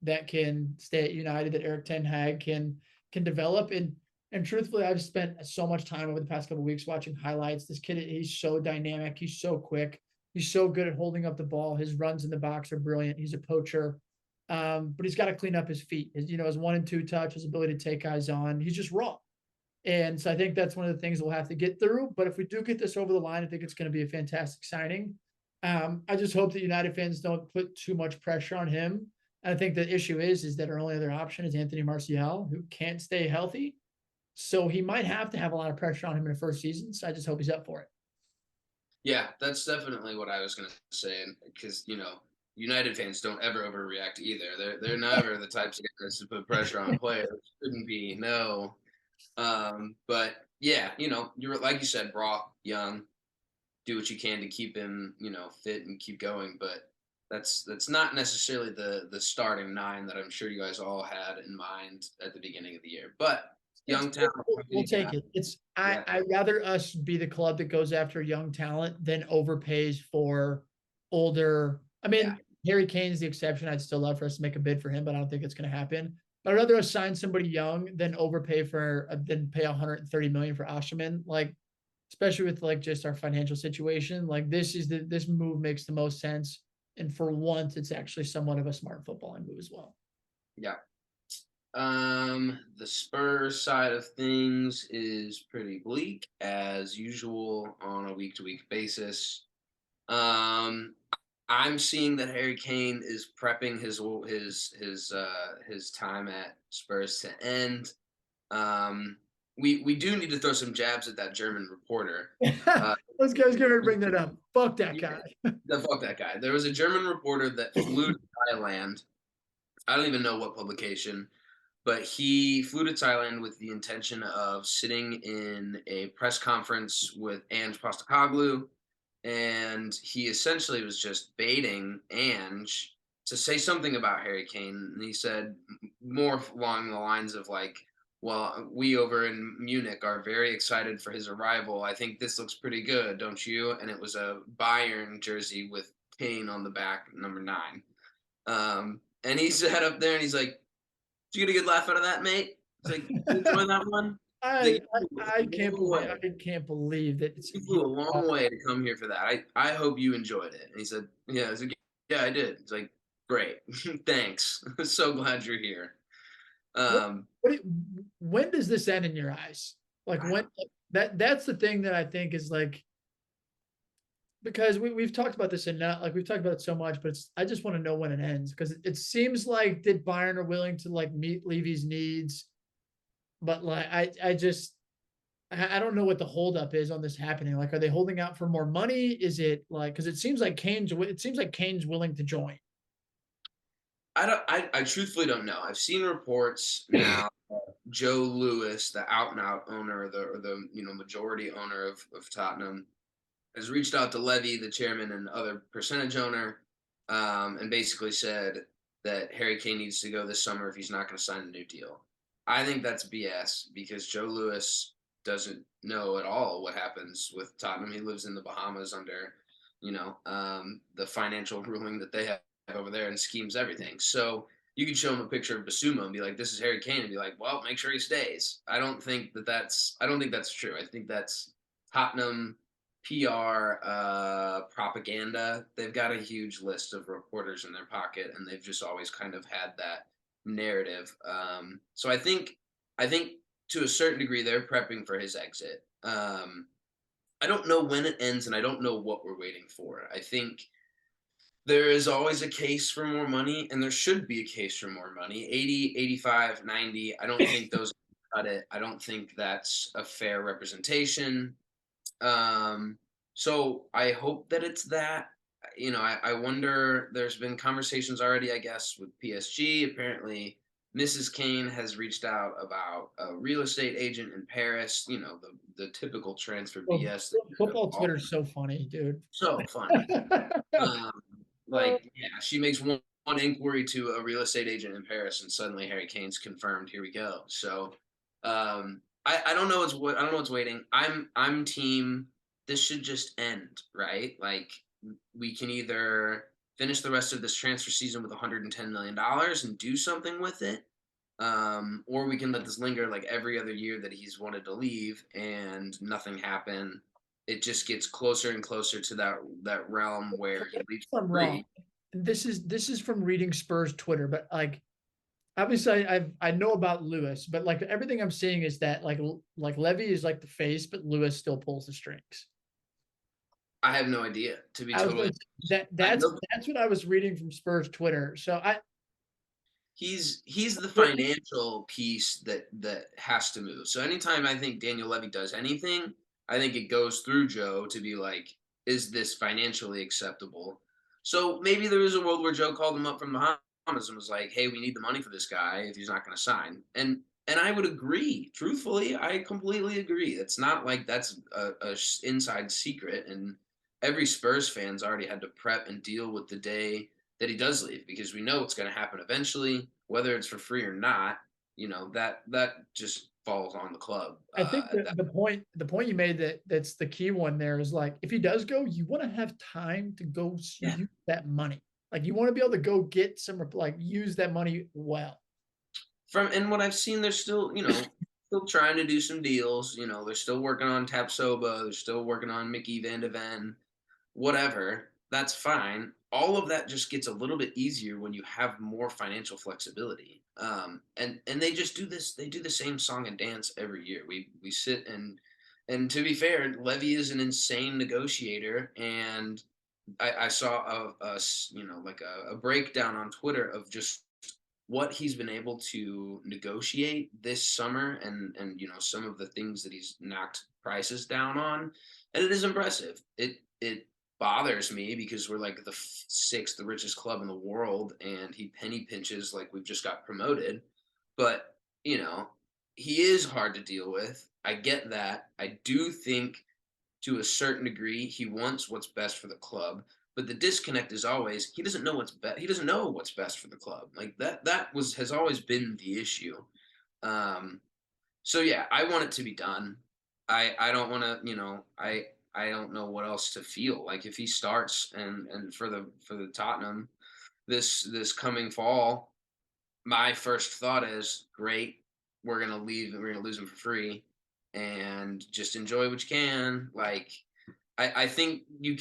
B: that can stay at United, that Eric Ten Hag can develop. And truthfully, I've spent so much time over the past couple of weeks watching highlights. This kid, he's so dynamic. He's so quick. He's so good at holding up the ball. His runs in the box are brilliant. He's a poacher. But he's got to clean up his feet. His 1 and 2 touch, his ability to take guys on. He's just raw. And so I think that's one of the things we'll have to get through. But if we do get this over the line, I think it's going to be a fantastic signing. I just hope that United fans don't put too much pressure on him. And I think the issue is that our only other option is Anthony Martial, who can't stay healthy. So he might have to have a lot of pressure on him in the first season. So I just hope he's up for it.
A: Yeah, that's definitely what I was going to say. Because, United fans don't ever overreact either. They're never the types of guys to put pressure on players. Shouldn't be, no. But yeah, you're like you said, raw, young, do what you can to keep him, fit and keep going. But that's not necessarily the starting nine that I'm sure you guys all had in mind at the beginning of the year. But
B: It's
A: young talent,
B: we'll take it.
A: yeah,
B: I'd rather us be the club that goes after young talent than overpays for older. I
A: yeah,
B: mean, Harry Kane's the exception. I'd still love for us to make a bid for him, but I don't think it's going to happen. But I'd rather us sign somebody young than overpay than pay 130 million for Osterman. Like, especially with like just our financial situation. Like this move makes the most sense. And for once, it's actually somewhat of a smart footballing move as well.
A: yeah. The Spurs side of things is pretty bleak as usual on a week to week basis. Um, I'm seeing that Harry Kane is prepping his time at Spurs to end. We do need to throw some jabs at that German reporter. Uh,
B: Let's go. I was going to bring that up. Fuck that
A: yeah,
B: guy.
A: fuck that guy. There was a German reporter that flew to Thailand. I don't even know what publication, but he flew to Thailand with the intention of sitting in a press conference with Ange Postecoglou, and he essentially was just baiting Ange to say something about Harry Kane. And he said more along the lines of like, "Well, we over in Munich are very excited for his arrival. I think this looks pretty good, don't you?" And it was a Bayern jersey with Kane on the back, number 9. And he sat up there and he's like, "Did you get a good laugh out of that, mate?" He's like, "You enjoy that one?" Like,
B: I
A: you
B: can't
A: flew a long
B: believe
A: way.
B: I can't believe that it's
A: You
B: he
A: flew a long way to come here for that. I hope you enjoyed it." And he said, "Yeah." I was like, "Yeah, I did." It's like, "Great. Thanks. So glad you're here."
B: what
A: Um,
B: what when does this end in your eyes? Like
A: I
B: when that's the thing that I think is like because we've talked about this and not like we've talked about it so much, but it's I just want to know when it ends because it seems like that Bayern are willing to like meet Levy's needs, but like I just I don't know what the holdup is on this happening. Like, are they holding out for more money? Is it like because it seems like Kane's willing to join.
A: I don't I truthfully don't know. I've seen reports now. Joe Lewis, the out and out owner or the majority owner of Tottenham, has reached out to Levy, the chairman and other percentage owner, and basically said that Harry Kane needs to go this summer if he's not going to sign a new deal. I think that's BS because Joe Lewis doesn't know at all what happens with Tottenham. He lives in the Bahamas under, the financial ruling that they have over there and schemes everything. So you could show him a picture of Basuma and be like, "This is Harry Kane," and be like, "Well, make sure he stays." I don't think that's true. I think that's Tottenham PR propaganda. They've got a huge list of reporters in their pocket, and they've just always kind of had that narrative. So I think to a certain degree they're prepping for his exit. I don't know when it ends, and I don't know what we're waiting for. I think there is always a case for more money, and there should be a case for more money. 80, 85, 90. I don't think those cut it. I don't think that's a fair representation. Um, so I hope that it's that. I wonder. There's been conversations already, I guess, with PSG. Apparently, Mrs. Kane has reached out about a real estate agent in Paris. The typical transfer
B: Well,
A: BS that you hear
B: football
A: all.
B: Twitter's so funny, dude.
A: So funny. Um, like, yeah, she makes one inquiry to a real estate agent in Paris, and suddenly Harry Kane's confirmed. Here we go. So, I don't know I don't know what's waiting. I'm team. This should just end, right? Like, we can either finish the rest of this transfer season with $110 million and do something with it, or we can let this linger like every other year that he's wanted to leave and nothing happen. It just gets closer and closer to that realm where he leaves
B: I'm wrong.
A: free.
B: This is from reading Spurs Twitter, but like obviously I know about Lewis, but like everything I'm seeing is that like Levy is like the face, but Lewis still pulls the strings.
A: I have no idea, to be
B: I was
A: totally
B: gonna
A: honest.
B: that
A: I
B: that's
A: know
B: that's what I was reading from Spurs Twitter. So I
A: he's the
B: but
A: financial piece that has to move. So anytime I think Daniel Levy does anything, I think it goes through Joe to be like, is this financially acceptable? So maybe there is a world where Joe called him up from the Bahamas and was like, "Hey, we need the money for this guy if he's not going to sign." And I would agree. Truthfully, I completely agree. It's not like that's a inside secret, and every Spurs fan's already had to prep and deal with the day that he does leave because we know it's going to happen eventually, whether it's for free or not. That just falls on the club.
B: I think
A: At
B: that
A: that.
B: the point you made that's the key one there is like if he does go, you want to have time to go
A: Yeah.
B: use that money. Like you want to be able to go get some like use that money well.
A: And what I've seen, they're still still trying to do some deals. They're still working on Tapsoba. They're still working on Mickey Van de Ven. Whatever, that's fine. All of that just gets a little bit easier when you have more financial flexibility. And they just do this. They do the same song and dance every year. We sit and to be fair, Levy is an insane negotiator, and I saw like a breakdown on Twitter of just what he's been able to negotiate this summer and some of the things that he's knocked prices down on, and it is impressive. It bothers me because we're like the sixth richest club in the world and he penny pinches like we've just got promoted. But you know he is hard to deal with. I get that. I do think to a certain degree he wants what's best for the club, but the disconnect is always he doesn't know he doesn't know what's best for the club. Like that was has always been the issue. um so yeah, I want it to be done. I don't want to, I don't know what else to feel like if he starts and for the Tottenham this coming fall. My first thought is great, we're gonna leave and we're gonna lose him for free. and just enjoy what you can. Like I think you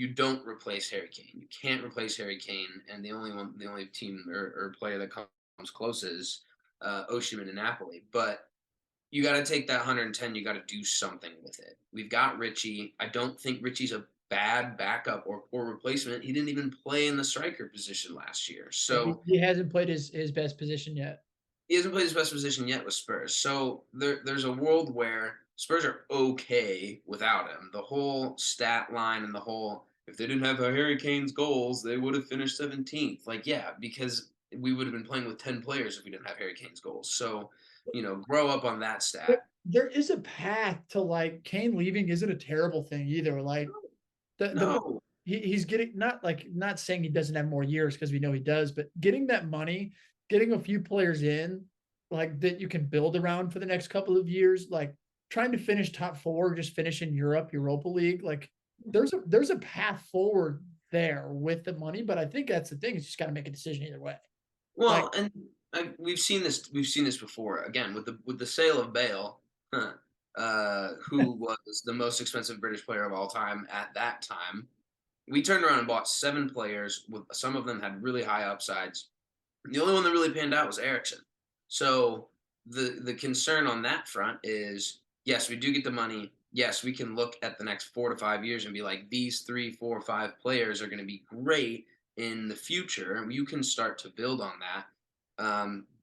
A: don't replace Harry Kane. You can't replace Harry Kane, and the only team or player that comes close is Osimhen and Napoli. But you got to take that 110. You got to do something with it. We've got Richie. I don't think Richie's a bad backup or poor replacement. He didn't even play in the striker position last year,
B: Yeah, he
A: so
B: he hasn't played his best position yet.
A: he hasn't played his best position yet with Spurs. So there's a world where Spurs are okay without him. The whole stat line and the whole if they didn't have Harry Kane's goals, they would have finished 17th. Like, yeah, because we would have been playing with 10 players if we didn't have Harry Kane's goals. So, grow up on that
B: But
A: stat.
B: there is a path to, like, Kane leaving isn't a terrible thing either, like, the
A: No.
B: he's getting not saying he doesn't have more years because we know he does, but getting that money, getting a few players in, like, that you can build around for the next couple of years, like, trying to finish top 4, just finish in Europe, Europa League, like, there's a path forward there with the money, but I think that's the thing, is you just gotta make a decision either way. Like,
A: Well, and we've seen this. We've seen this before. Again, with the sale of Bale, who was the most expensive British player of all time at that time. We turned around and bought 7 players. With some of them had really high upsides. The only one that really panned out was Ericsson. So the concern on that front is yes, we do get the money. Yes, we can look at the next 4 to 5 years and be like, these 3, 4, 5 players are going to be great in the future, and you can start to build on that.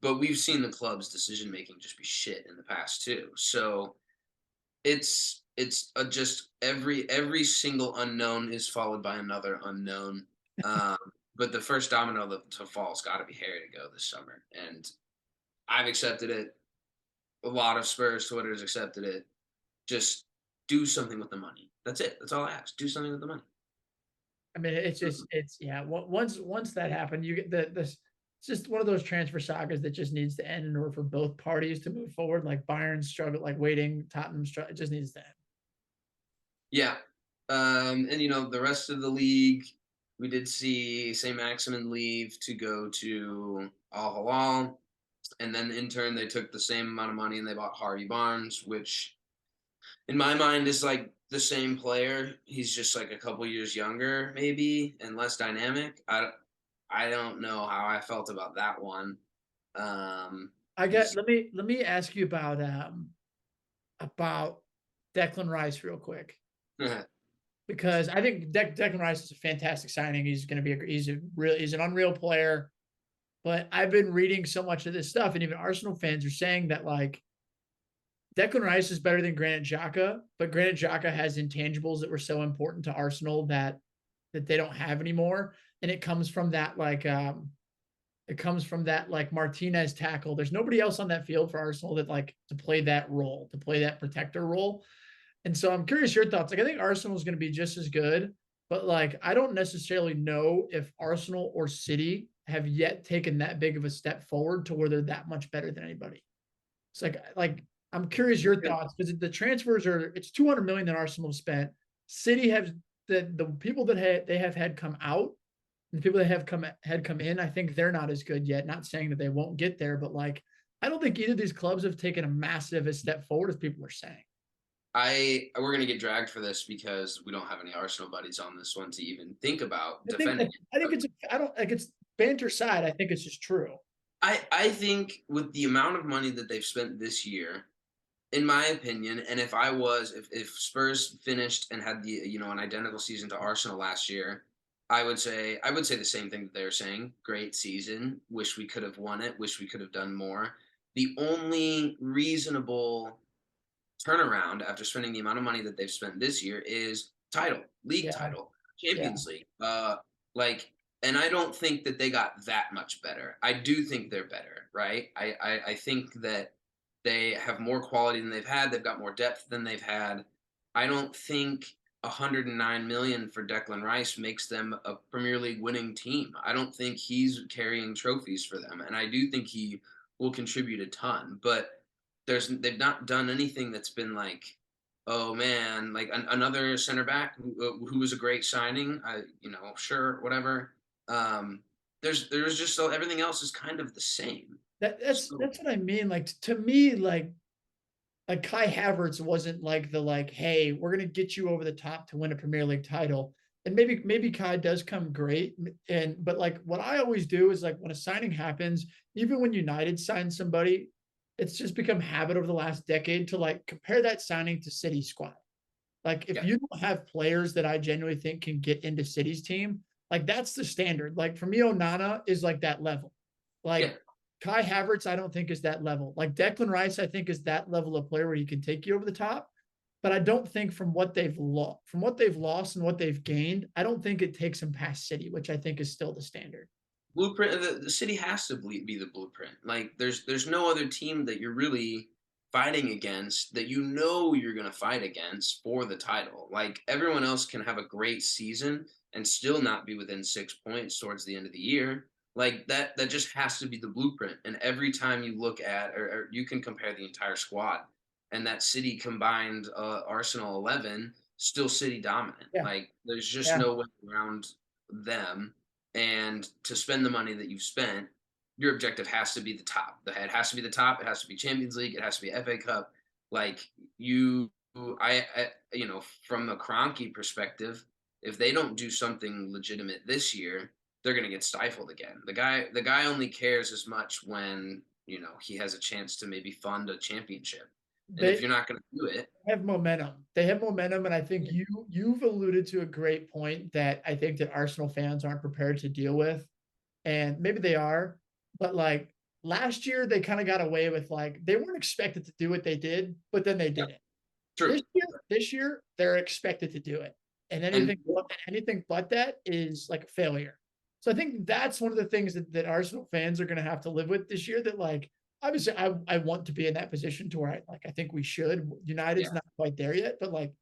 A: But we've seen the club's decision making just be shit in the past too. So just every single unknown is followed by another unknown. Um, but the first domino to fall has got to be Harry to go this summer, and I've accepted it. A lot of Spurs Twitter has accepted it. Just do something with the money. That's it. That's all I ask. Do something with the money.
B: I mean, it's just it's yeah. Once that happened, you get this. It's just one of those transfer sagas that just needs to end in order for both parties to move forward. Like Bayern struggle, like waiting, Tottenham struggle. It just needs to end.
A: Yeah. And the rest of the league, we did see St. Maximin leave to go to Al Hilal, and then in turn they took the same amount of money and they bought Harvey Barnes, which in my mind is like the same player. He's just like a couple years younger, maybe, and less dynamic. I don't know how I felt about that one.
B: I get.
A: He's
B: Let me ask you about Declan Rice real quick because I think Declan Rice is a fantastic signing. He's going to be he's an unreal player. But I've been reading so much of this stuff, and even Arsenal fans are saying that like Declan Rice is better than Granit Xhaka, but Granit Xhaka has intangibles that were so important to Arsenal that they don't have anymore, and it comes from that like Martinez tackle. There's nobody else on that field for Arsenal that like to play that role, to play that protector role. And so I'm curious your thoughts. Like I think Arsenal is going to be just as good, but like I don't necessarily know if Arsenal or City have yet taken that big of a step forward to where they're that much better than anybody. It's like I'm curious your thoughts because the transfers are it's 200 million that Arsenal have spent. City have the people that they have had come out and the people that have come in. I think they're not as good yet. Not saying that they won't get there, but like I don't think either of these clubs have taken a massive a step forward as people are saying.
A: we're gonna get dragged for this because we don't have any Arsenal buddies on this one to even think about
B: I think
A: defending
B: I think
A: it.
B: it's I don't like it's banter side. I think it's just true.
A: I think with the amount of money that they've spent this year, in my opinion, and if Spurs finished and had the an identical season to Arsenal last year, I would say the same thing that they're saying. Great season. Wish we could have won it. Wish we could have done more. The only reasonable turnaround after spending the amount of money that they've spent this year is league
B: Yeah,
A: title,
B: yeah.
A: Champions League. Like, and I don't think that they got that much better. I do think they're better, right? I think that they have more quality than they've had. They've got more depth than they've had. I don't think 109 million for Declan Rice makes them a Premier League winning team. I don't think he's carrying trophies for them, and I do think he will contribute a ton. But they've not done anything that's been like, oh man, like another center back who was a great signing. Sure, whatever. Um, there's just so everything else is kind of the same.
B: That's
A: So
B: what I mean. Like to me, like like Kai Havertz wasn't like the like, hey, we're gonna get you over the top to win a Premier League title. And maybe Kai does come great. And but like what I always do is like when a signing happens, even when United signs somebody, it's just become habit over the last decade to like compare that signing to City squad. Like if
A: Yeah,
B: you don't have players that I genuinely think can get into City's team, like that's the standard. Like for me, Onana is like that level.
A: yeah.
B: Like Kai Havertz, I don't think is that level. Like Declan Rice, I think is that level of player where he can take you over the top. But I don't think from what they've lost and what they've gained, I don't think it takes them past City, which I think is still the standard.
A: Blueprint. The city has to be the blueprint. Like there's no other team that you're really fighting against that you know you're going to fight against for the title. Like everyone else can have a great season and still not be within 6 points towards the end of the year. Like that just has to be the blueprint. And every time you look at or you can compare the entire squad and that City combined Arsenal 11 still City dominant.
B: Yeah,
A: Like there's just
B: yeah.
A: no way around them, and to spend the money that you've spent, your objective has to be the top. It has to be the top. It has to be Champions League. It has to be FA Cup. Like from a Kroenke perspective, if they don't do something legitimate this year, they're going to get stifled again. The guy only cares as much when he has a chance to maybe fund a championship. And if
B: They
A: you're not going to do it,
B: have momentum. They have momentum, and I think you've alluded to a great point that I think that Arsenal fans aren't prepared to deal with, and maybe they are, but like last year they kind of got away with like they weren't expected to do what they did, but then they
A: yeah,
B: did it.
A: true.
B: This year they're expected to do it, and
A: And
B: anything but that is like a failure. So I think that's one of the things that Arsenal fans are going to have to live with this year. That like obviously I want to be in that position to where I think we should.
A: yeah,
B: United's not quite there yet, but like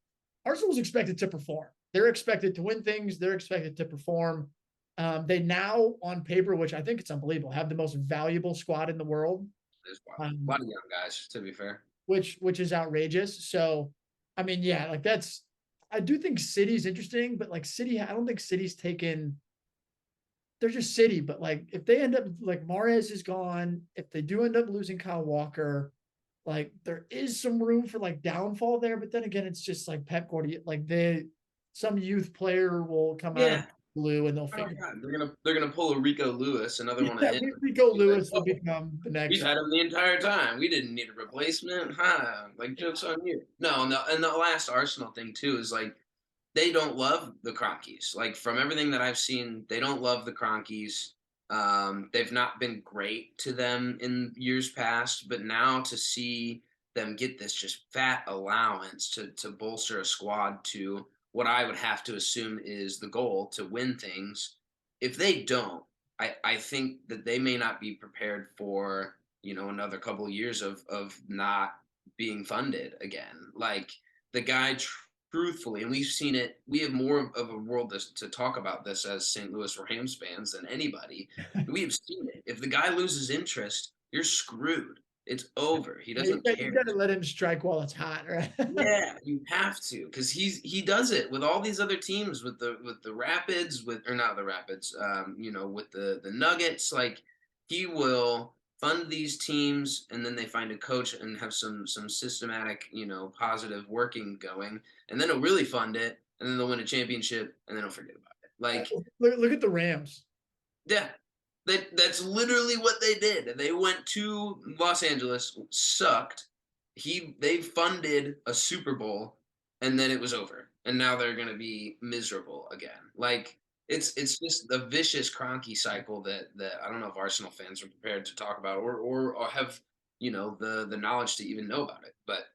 B: Arsenal's expected to perform. They're expected to win things. They're expected to perform. They now, on paper, which I think it's unbelievable, have the most valuable squad in the world.
A: there's a
B: Um,
A: lot of young guys, to be fair.
B: which is outrageous. So, I mean, yeah, like that's I do think City's interesting, but like City, I don't think City's taken. They're just City, but like if they end up like Mahrez is gone, if they do end up losing Kyle Walker, like there is some room for like downfall there. But then again, it's just like Pep Guardiola, like some youth player will come out of
A: Yeah.
B: blue and they'll
A: Oh my
B: figure.
A: God, they're gonna pull a Rico Lewis, another one of
B: Yeah,
A: him.
B: Rico
A: He's like,
B: Lewis will
A: oh,
B: become the
A: we've
B: next.
A: had him the entire time. We didn't need a replacement, huh? Like jokes on you. No, no, and the last Arsenal thing too is like they don't love the Cronkies. Like from everything that I've seen, they don't love the Cronkies. They've not been great to them in years past, but now to see them get this just fat allowance to bolster a squad to what I would have to assume is the goal to win things. If they don't, I think that they may not be prepared for another couple of years of not being funded again. Like the guy truthfully, and we've seen it. We have more of a world to talk about this as St. Louis Rams fans than anybody. We have seen it. If the guy loses interest, you're screwed. It's over. He
B: Yeah,
A: doesn't
B: you
A: care.
B: got to let him strike while it's hot, right?
A: Yeah, you have to because he does it with all these other teams with the Rapids with or not the Rapids with the Nuggets. Like he will fund these teams and then they find a coach and have some systematic positive working going, and then he'll really fund it and then they'll win a championship and then he'll forget about it. Like
B: Look at the Rams.
A: yeah, that's literally what they did. They went to Los Angeles, sucked. They funded a Super Bowl, and then it was over. And now they're going to be miserable again. Like it's just a vicious Cronky cycle that I don't know if Arsenal fans are prepared to talk about or have the knowledge to even know about it. But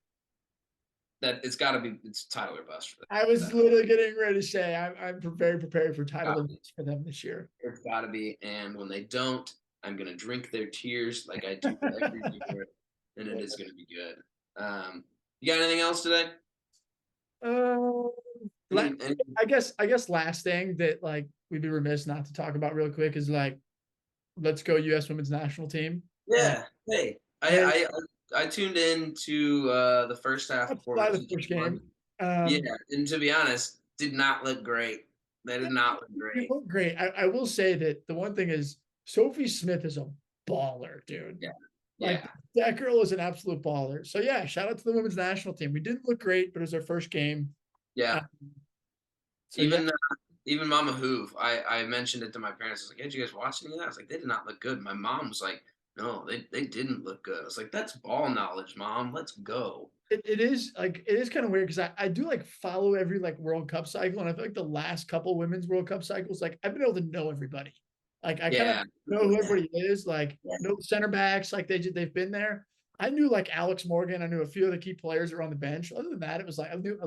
A: that it's title or bust for
B: I was
A: that.
B: literally getting ready to say I'm very prepared for title
A: Gotta
B: events for them this year.
A: It's got to be. And when they don't, I'm going to drink their tears like I do every year, and it is going to be good. You got anything else today?
B: Uh,
A: Any, any,
B: I guess last thing that like we'd be remiss not to talk about real quick is like let's go U.S. Women's National Team. Like,
A: yeah. Hey,
B: hey,
A: I tuned in to the first half
B: that's
A: before
B: why
A: the
B: the
A: game
B: first
A: won.
B: game.
A: Yeah, and to be honest, did not look great. They did not look
B: It
A: great.
B: looked great. I will say that the one thing is Sophie Smith is a baller, dude.
A: Yeah.
B: Like
A: Yeah.
B: that girl is an absolute baller. So yeah, shout out to the women's national team. We didn't look great, but it was our first game.
A: Yeah.
B: Um, so yeah,
A: Even even Mama Hoove, I mentioned it to my parents. I was like, "Hey, did you guys watch any of that?" I was like, "They did not look good." My mom was like, "No, they didn't look good." I was like, "That's ball knowledge, mom. Let's go."
B: it is like it is kind of weird because I do like follow every like World Cup cycle, and I feel like the last couple women's World Cup cycles, like I've been able to know everybody. Like I kind of
A: Yeah.
B: know who
A: Yeah.
B: everybody is, like
A: Yeah.
B: know the center backs, like they've been there. I knew like Alex Morgan, I knew a few of the key players that were on the bench. Other than that, it was like I knew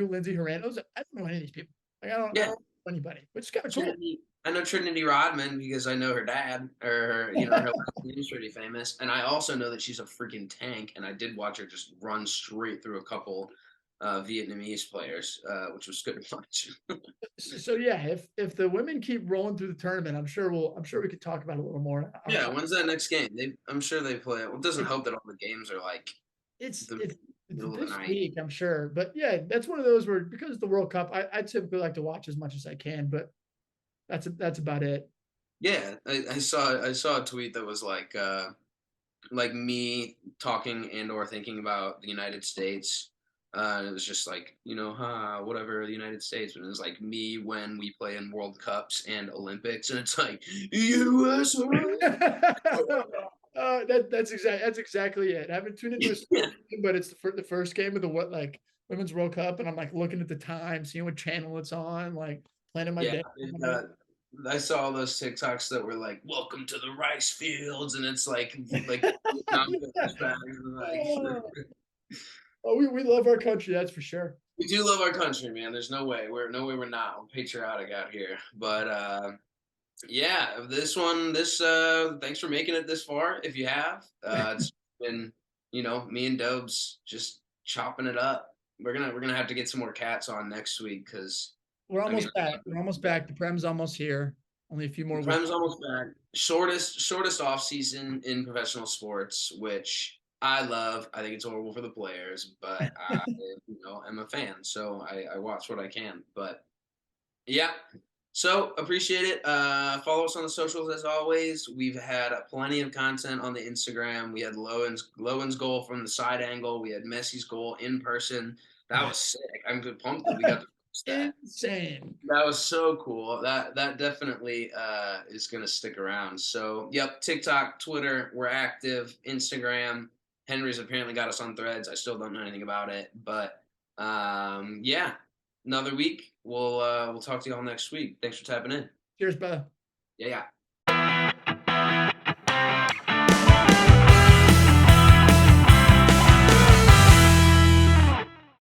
B: Lindsey Hernandez. I don't know any of these people. Like I
A: Yeah.
B: don't know anybody, which is kind of cool.
A: Trinity. I know Trinity Rodman because I know her dad, or her, her last name's pretty famous, and I also know that she's a freaking tank. And I did watch her just run straight through a couple Vietnamese players, which was good to watch.
B: So yeah, if the women keep rolling through the tournament, I'm sure we could talk about it a little more.
A: Yeah, when's that next game? I'm sure they play. Well, it doesn't
B: It's
A: help that all the games are like
B: it's
A: the
B: it's it's
A: middle of the
B: this
A: night.
B: week, I'm sure. But yeah, that's one of those where because it's the World Cup, I typically like to watch as much as I can, but that's about it.
A: Yeah, I saw a tweet that was like me talking and or thinking about the United States. And it was just like, whatever the United States. But it was like me when we play in World Cups and Olympics, and it's like USA.
B: That's exactly it. I haven't tuned into a
A: Yeah,
B: game, but it's the first game of the what like Women's World Cup, and I'm like looking at the time, seeing what channel it's on, like planning my
A: yeah.
B: day.
A: And, I saw all those TikToks that were like, "Welcome to the rice fields," and it's like Vietnam flashbacks, and like
B: Oh, we love our country, that's for sure.
A: we do love our country, man. There's no way we're not. We're patriotic out here. But yeah, thanks for making it this far. If you have, it's been me and Dobes just chopping it up. We're gonna have to get some more cats on next week because
B: We're
A: I mean
B: almost back. We're almost back. The Prem's almost here. Only a few
A: the
B: more weeks.
A: Prem's almost back. Shortest off season in professional sports, which I love. I think it's horrible for the players, but I am a fan, so I watch what I can. But yeah. So appreciate it. Follow us on the socials as always. We've had plenty of content on the Instagram. We had Lowen's goal from the side angle. We had Messi's goal in person. That was sick. I'm good pumped that we got to post that.
B: Insane.
A: That was so cool. That definitely is gonna stick around. So yep, TikTok, Twitter, we're active. Instagram. Henry's apparently got us on Threads. I still don't know anything about it, but yeah, another week. We'll talk to y'all next week. Thanks for tapping in.
B: Cheers, brother.
A: Yeah, yeah.